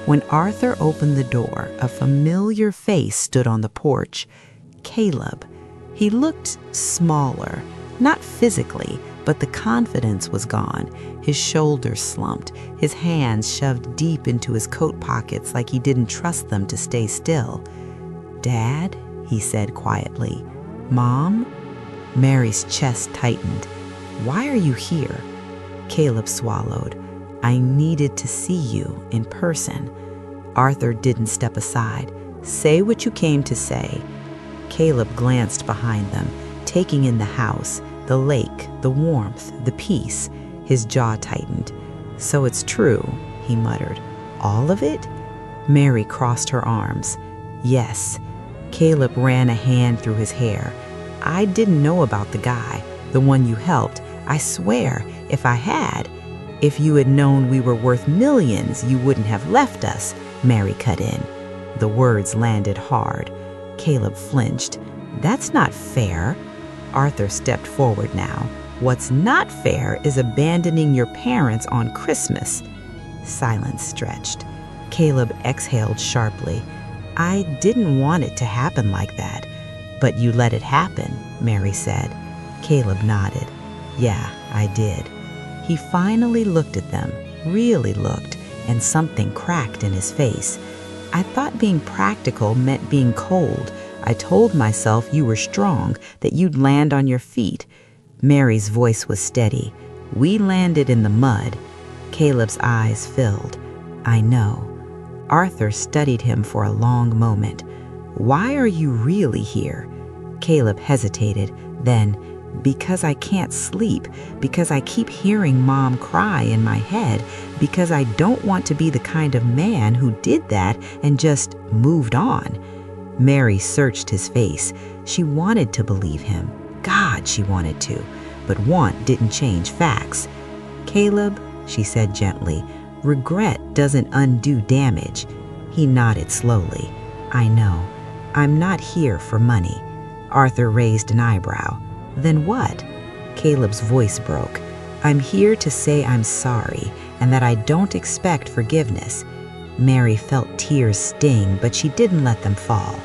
When Arthur opened the door, a familiar face stood on the porch. Caleb. He looked smaller, not physically, but the confidence was gone. His shoulders slumped, his hands shoved deep into his coat pockets like he didn't trust them to stay still. "Dad?" he said quietly. "Mom?" Mary's chest tightened. "Why are you here?" Caleb swallowed. "I needed to see you in person." Arthur didn't step aside. "Say what you came to say." Caleb glanced behind them, taking in the house, the lake, the warmth, the peace. His jaw tightened. "So it's true," he muttered. "All of it?" Mary crossed her arms. "Yes." Caleb ran a hand through his hair. "I didn't know about the guy, the one you helped. I swear, if I had, if you had known we were worth millions, you wouldn't have left us," Mary cut in. The words landed hard. Caleb flinched. That's not fair. Arthur stepped forward now. What's not fair is abandoning your parents on Christmas. Silence stretched. Caleb exhaled sharply. I didn't want it to happen like that. But you let it happen, Mary said. Caleb nodded. Yeah, I did. He finally looked at them, really looked, and something cracked in his face. I thought being practical meant being cold. I told myself you were strong, that you'd land on your feet. Mary's voice was steady. We landed in the mud. Caleb's eyes filled. I know. Arthur studied him for a long moment. Why are you really here? Caleb hesitated, then, because I can't sleep, because I keep hearing Mom cry in my head, because I don't want to be the kind of man who did that and just moved on. Mary searched his face. She wanted to believe him. God, she wanted to. But want didn't change facts. Caleb, she said gently, regret doesn't undo damage. He nodded slowly. I know. I'm not here for money. Arthur raised an eyebrow. Then what? Caleb's voice broke. I'm here to say I'm sorry and that I don't expect forgiveness. Mary felt tears sting, but she didn't let them fall.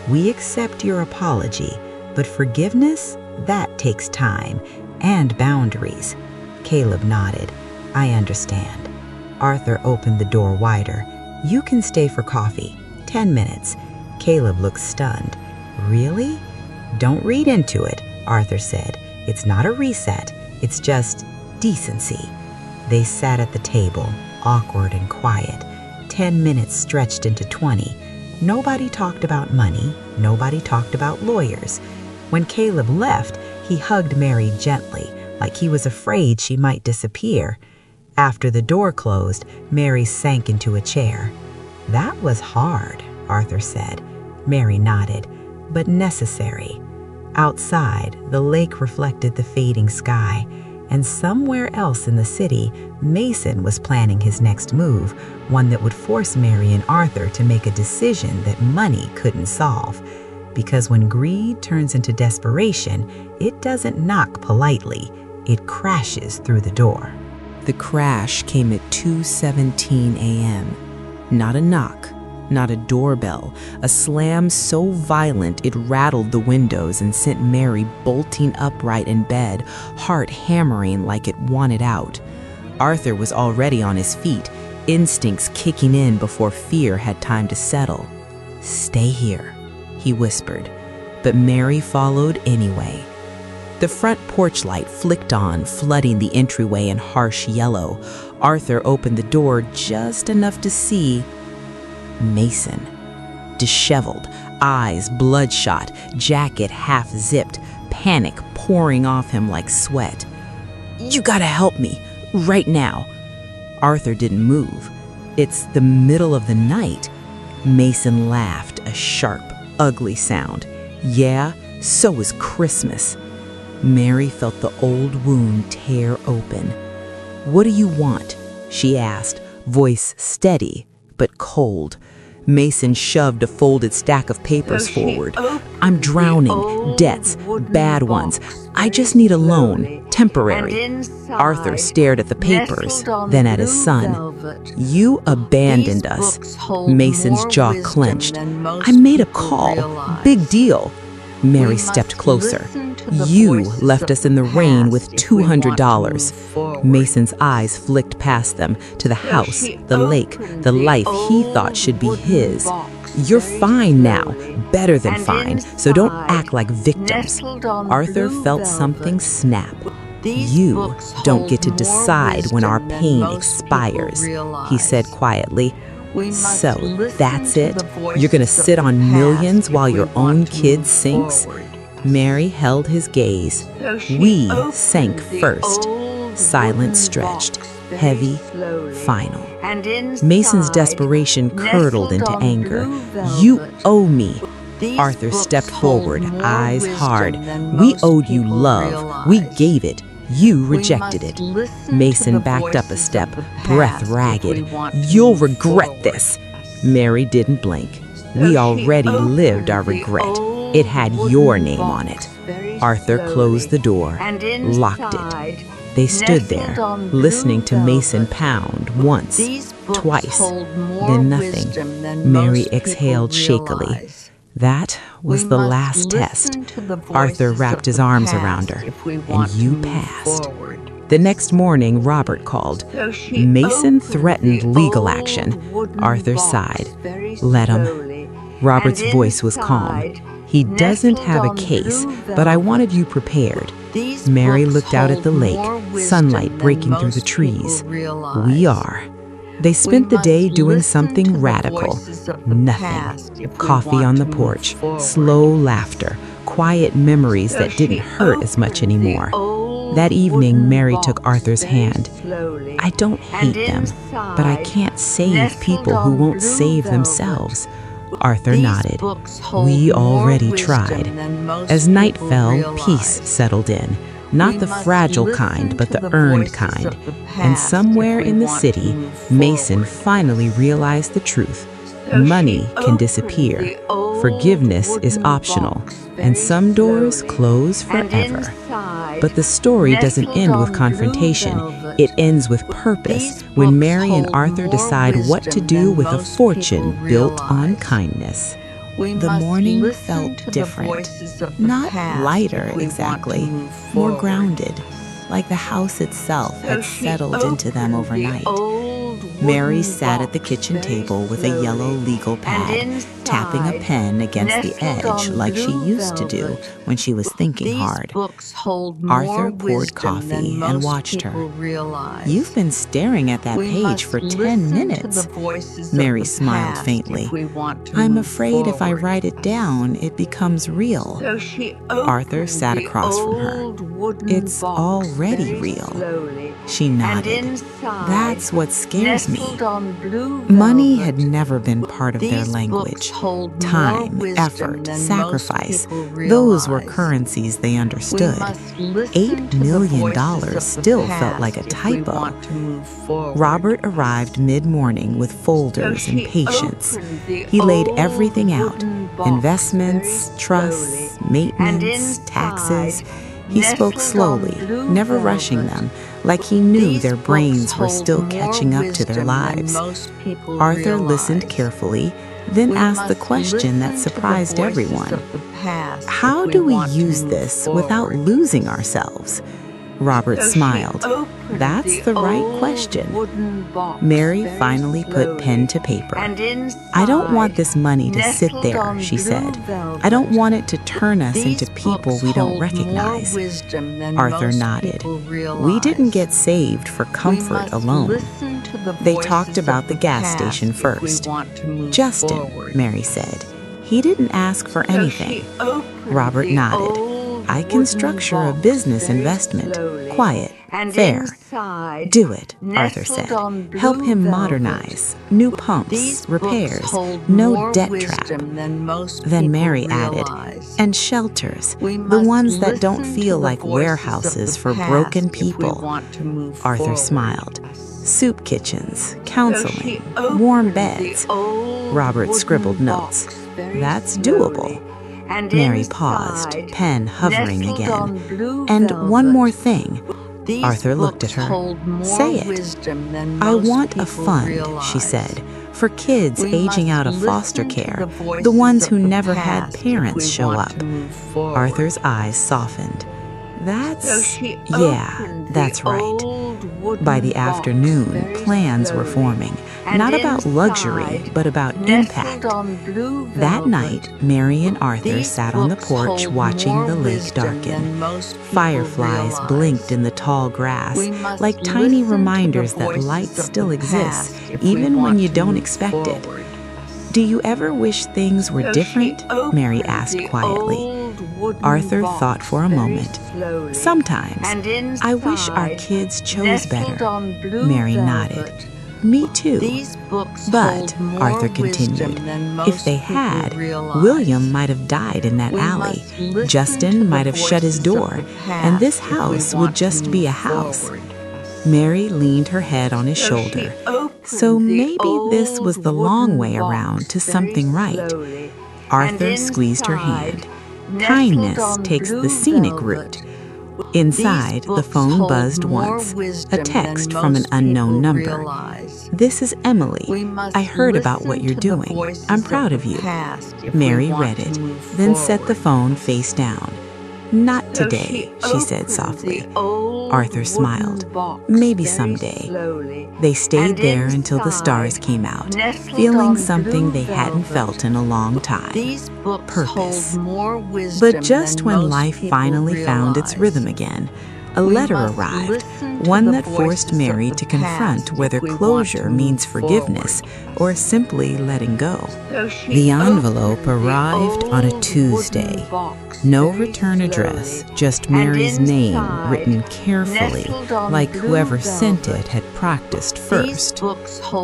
We accept your apology, but forgiveness? That takes time and boundaries. Caleb nodded. I understand. Arthur opened the door wider. You can stay for coffee. 10 minutes. Caleb looked stunned. Really? Don't read into it, Arthur said. It's not a reset. It's just decency. They sat at the table, awkward and quiet. 10 minutes stretched into 20. Nobody talked about money. Nobody talked about lawyers. When Caleb left, he hugged Mary gently, like he was afraid she might disappear. After the door closed, Mary sank into a chair. That was hard, Arthur said. Mary nodded, but necessary. Outside, the lake reflected the fading sky, and somewhere else in the city, Mason was planning his next move, one that would force Mary and Arthur to make a decision that money couldn't solve. Because when greed turns into desperation, it doesn't knock politely, it crashes through the door. The crash came at 2:17 a.m. Not a knock, not a doorbell, a slam so violent it rattled the windows and sent Mary bolting upright in bed, heart hammering like it wanted out. Arthur was already on his feet, instincts kicking in before fear had time to settle. Stay here, he whispered, but Mary followed anyway. The front porch light flicked on, flooding the entryway in harsh yellow. Arthur opened the door just enough to see Mason. Disheveled, eyes bloodshot, jacket half-zipped, panic pouring off him like sweat. You gotta help me, right now. Arthur didn't move. It's the middle of the night. Mason laughed, a sharp, ugly sound. Yeah, so is Christmas. Mary felt the old wound tear open. What do you want? She asked, voice steady but cold. Mason shoved a folded stack of papers forward. I'm drowning. Debts. Bad ones. I just need a loan. Temporary. Arthur stared at the papers, then at his son. You abandoned us. Mason's jaw clenched. I made a call. Big deal. Mary stepped closer. You left us in the rain with $200. Mason's eyes flicked past them to the house, the lake, the life he thought should be his. You're fine now, better than fine, so don't act like victims. Arthur felt something snap. You don't get to decide when our pain expires, he said quietly. So, that's it? You're gonna sit on millions while your own kid sinks? Mary held his gaze. We sank first. Silence stretched, heavy, final. Mason's desperation curdled into anger. You owe me. Arthur stepped forward, eyes hard. We owed you love. We gave it. You rejected it. Mason backed up a step, breath ragged. You'll regret this. Mary didn't blink. We already lived our regret. It had your name on it. Arthur closed the door, locked it. They stood there, listening to Mason pound once, twice, then nothing. Mary exhaled shakily. That was the last test. Arthur wrapped his arms around her, and you passed. The next morning, Robert called. Mason threatened legal action. Arthur sighed. Let him. Robert's voice was calm. He doesn't have a case, but I wanted you prepared. Mary looked out at the lake, sunlight breaking through the trees. We are. They spent the day doing something radical. Nothing. Coffee on the porch, slow laughter, quiet memories that didn't hurt as much anymore. That evening, Mary took Arthur's hand. I don't hate them, but I can't save people who won't save themselves. Arthur nodded. We already tried. As night fell, peace settled in. Not the fragile kind, but the earned kind. And somewhere in the city, Mason finally realized the truth. Money can disappear. Forgiveness is optional, and some doors close forever. But the story doesn't end with confrontation. It ends with purpose when Mary and Arthur decide what to do with a fortune built on kindness. The morning felt different. Not lighter exactly, more grounded, like the house itself had settled into them overnight. Mary sat at the kitchen table with a yellow legal pad, tapping a pen against the edge like she used to do when she was thinking hard. Arthur poured coffee and watched her. You've been staring at that page for 10 minutes. Mary smiled faintly. I'm afraid if I write it down, it becomes real. Arthur sat across from her. It's already real. She nodded. That's what scares me. Money had never been part of their language. Time, effort, sacrifice, those were currencies they understood. $8 million still felt like a typo. Robert arrived mid-morning with folders and patience. He laid everything out: investments, trusts, maintenance, taxes. He spoke slowly, never rushing them, like he knew their brains were still catching up to their lives. Arthur listened carefully, then asked the question that surprised everyone. How do we use this without losing ourselves? Robert smiled. That's the right question. Mary finally put pen to paper. I don't want this money to sit there, she said. I don't want it to turn us into people we don't recognize. Arthur nodded. We didn't get saved for comfort alone. They talked about the gas station first. Justin, Mary said. He didn't ask for anything. Robert nodded. I can structure a business investment. Quiet, fair. Do it, Arthur said. Help him modernize. New pumps, repairs, no debt trap. Then Mary added, and shelters, the ones that don't feel like warehouses for broken people. Arthur smiled. Soup kitchens, counseling, warm beds. Robert scribbled notes. That's doable. Mary paused, pen hovering again. And one more thing. Arthur looked at her. Say it. I want a fund, she said, for kids aging out of foster care, the ones who never had parents show up. Arthur's eyes softened. That's right. By the afternoon, plans were forming, not about luxury, but about impact. That night, Mary and Arthur sat on the porch watching the lake darken. Fireflies blinked in the tall grass, like tiny reminders that light still exists, even when you don't expect it. Do you ever wish things were different? Mary asked quietly. Arthur thought for a moment. Sometimes. I wish our kids chose better. Mary nodded. Me too. But, Arthur continued, if they had, William might have died in that alley. Justin might have shut his door, and this house would just be a house. Mary leaned her head on his shoulder. So maybe this was the long way around to something right. Arthur squeezed her hand. Kindness takes the scenic route. Inside, the phone buzzed once, a text from an unknown number. "This is Emily. I heard about what you're doing. I'm proud of you." Mary read it, then set the phone face down. "Not today," she said softly. Arthur smiled. "Maybe someday." They stayed there until the stars came out, feeling something they hadn't felt in a long time: purpose. But just when life finally found its rhythm again, a letter arrived, one that forced Mary to confront whether closure means forgiveness or simply letting go. The envelope arrived on a Tuesday. No return address, just Mary's name written carefully, like whoever sent it had practiced first.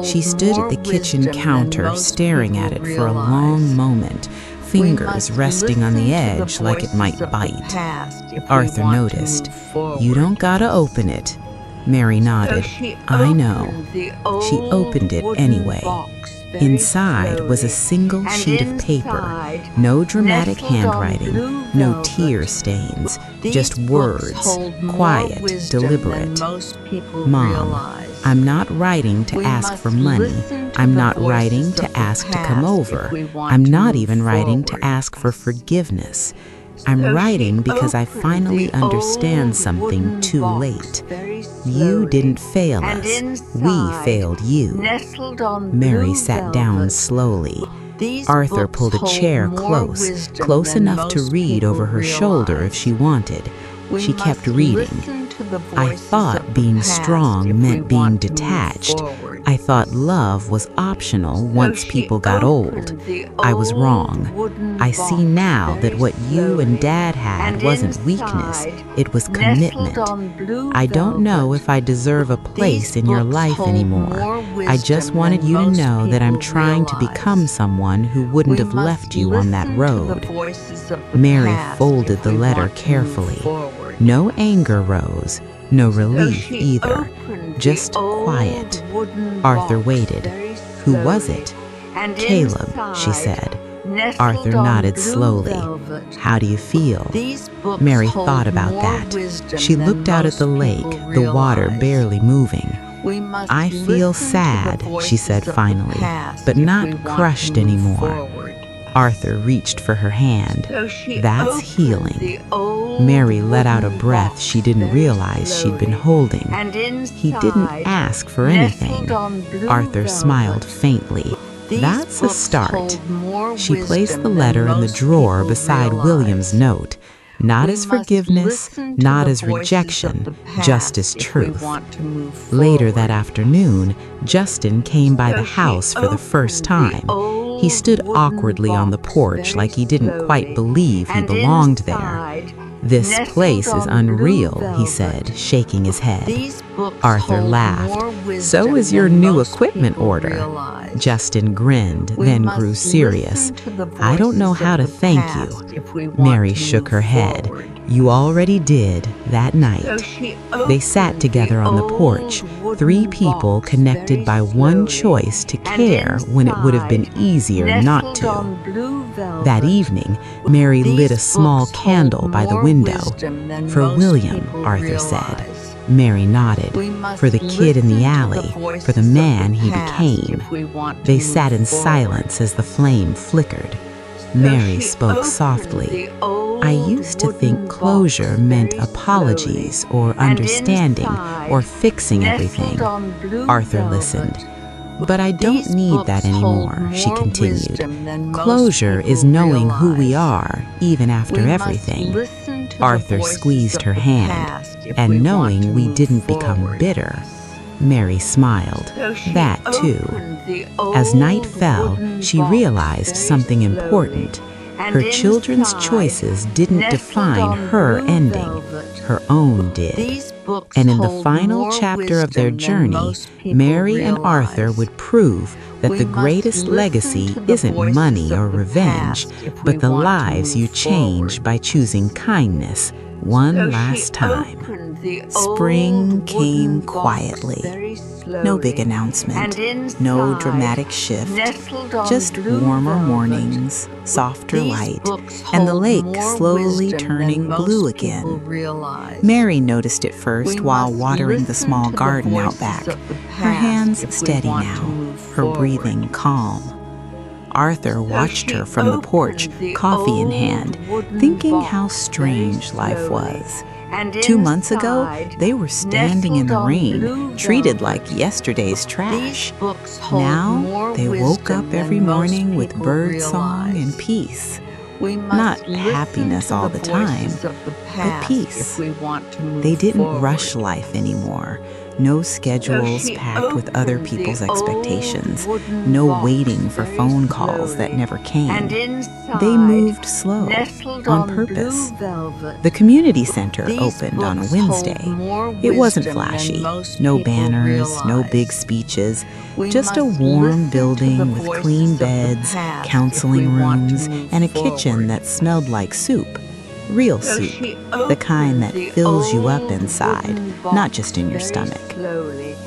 She stood at the kitchen counter staring at it for a long moment, fingers resting on the edge like it might bite. Arthur noticed. "You don't gotta open it." Mary nodded. "I know." She opened it anyway. Inside was a single sheet of paper, no dramatic handwriting, no tear stains, just words, quiet, deliberate. "Mom, I'm not writing to ask for money. I'm not writing to ask to come over. I'm not even writing to ask for forgiveness. I'm writing because I finally understand something too late. You didn't fail us. We failed you." Mary sat down slowly. Arthur pulled a chair close enough to read over her shoulder if she wanted. She kept reading. "I thought being strong meant being detached. I thought love was optional once people got old. I was wrong. I see now that what you and Dad had wasn't weakness, it was commitment. I don't know if I deserve a place in your life anymore. I just wanted you to know that I'm trying to become someone who wouldn't have left you on that road." Mary folded the letter carefully. No anger rose, no relief either, just quiet. Arthur waited. "Who was it?" "Caleb," she said. Arthur nodded slowly. "How do you feel?" Mary thought about that. She looked out at the lake, the water barely moving. "I feel sad," she said finally, "but not crushed anymore." Arthur reached for her hand. "That's healing." Mary let out a breath she didn't realize she'd been holding. "He didn't ask for anything." Arthur smiled faintly. "That's a start." She placed the letter in the drawer beside William's note. Not as forgiveness, not as rejection, just as truth. Later that afternoon, Justin came by the house for the first time. He stood awkwardly on the porch like he didn't quite believe he belonged there. "This place is unreal," he said, shaking his head. Arthur laughed. "So is your new equipment order." Justin grinned, then grew serious. "I don't know how to thank you." Mary shook her head. "You already did that night." They sat together on the porch, three people connected by one choice to care when it would have been easier not to. That evening, Mary lit a small candle by the window. "For William," Arthur said. Mary nodded. "For the kid in the alley, for the man he became." They sat in silence as the flame flickered. Mary spoke softly. "I used to think closure meant apologies or understanding or fixing everything." Arthur listened. "But I don't need that anymore," she continued. "Closure is knowing who we are, even after everything." Arthur squeezed her hand. "And knowing we didn't become bitter." Mary smiled. That too. As night fell, she realized something important. Her children's choices didn't define her ending. Her own did. And in the final chapter of their journey, Mary and Arthur would prove that the greatest legacy isn't money or revenge, but the lives you change by choosing kindness one last time. Spring came quietly. No big announcement, no dramatic shift, just warmer mornings, softer light, and the lake slowly turning blue again. Mary noticed it first while watering the small garden out back, her hands steady now, her breathing calm. Arthur watched her from the porch, coffee in hand, thinking how strange life was. 2 months ago, they were standing in the rain, treated like yesterday's trash. Now, they woke up every morning with birdsong and peace. Not happiness all the time, but peace. They didn't rush life anymore. No schedules packed with other people's expectations. No waiting for phone calls that never came. They moved slow, on purpose. The community center opened on a Wednesday. It wasn't flashy. No banners, no big speeches. Just a warm building with clean beds, counseling rooms, and a kitchen that smelled like soup. Real soup, the kind that fills you up inside, not just in your stomach.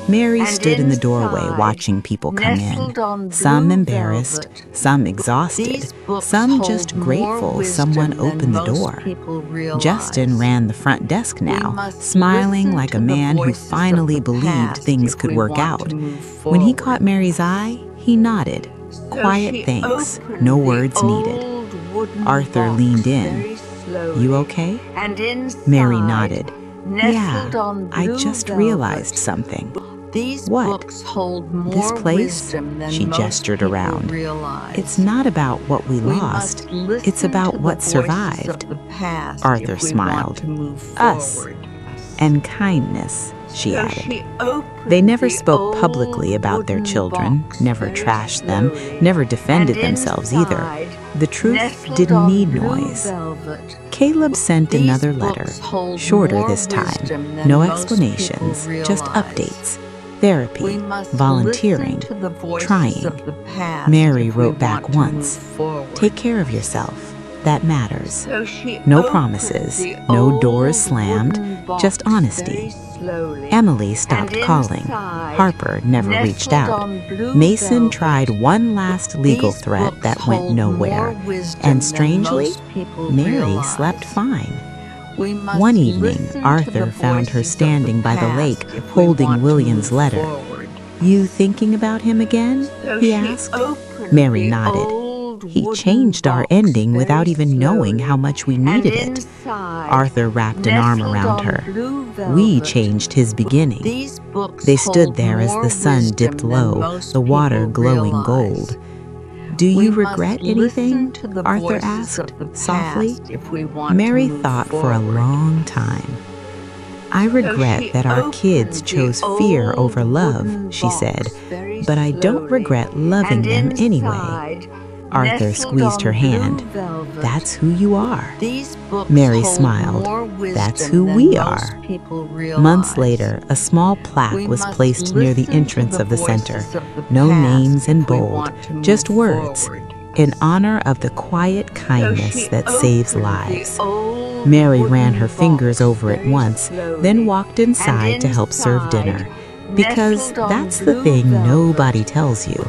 Mary stood in the doorway watching people come in, some embarrassed, some exhausted, some just grateful someone opened the door. Justin ran the front desk now, smiling like a man who finally believed things could work out. When he caught Mary's eye, he nodded. Quiet thanks, no words needed. Arthur leaned in. You okay? Mary nodded. Yeah, I just realized something. What? This place? She gestured around. It's not about what we lost. It's about what survived. Arthur smiled. Us. And kindness, she added. They never spoke publicly about their children, never trashed them, never defended themselves either. The truth didn't need noise. Caleb sent another letter, shorter this time. No explanations, just updates. Therapy, volunteering, trying. Mary wrote back once. Take care of yourself. That matters. No promises, no doors slammed, just honesty. Emily stopped calling. Harper never reached out. Mason tried one last legal threat that went nowhere. And strangely, Mary slept fine. One evening, Arthur found her standing by the lake holding William's letter. You thinking about him again? He asked. Mary nodded. He changed our ending without even knowing how much we needed it. Arthur wrapped an arm around her. We changed his beginning. They stood there as the sun dipped low, the water glowing gold. Do you regret anything? Arthur asked, softly. Mary thought for a long time. I regret that our kids chose fear over love, she said, but I don't regret loving them anyway. Arthur squeezed her hand. That's who you are. Mary smiled. That's who we are. Months later, a small plaque was placed near the entrance of the center. No names in bold, just words. In honor of the quiet kindness that saves lives. Mary ran her fingers over it once, then walked inside to help serve dinner. Because that's the thing nobody tells you.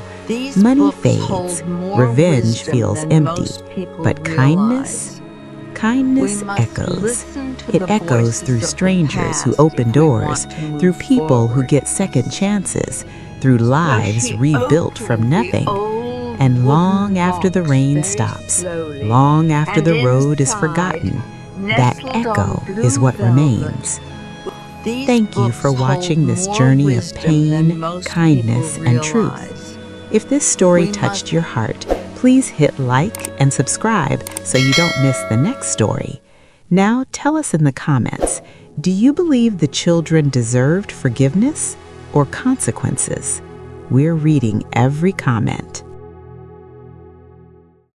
Money fades, revenge feels empty, but kindness echoes. It echoes through strangers who open doors, through people who get second chances, through lives rebuilt from nothing. And long after the rain stops, long after the road is forgotten, that echo is what remains. Thank you for watching this journey of pain, kindness, and truth. If this story touched your heart, please hit like and subscribe so you don't miss the next story. Now tell us in the comments, do you believe the children deserved forgiveness or consequences? We're reading every comment.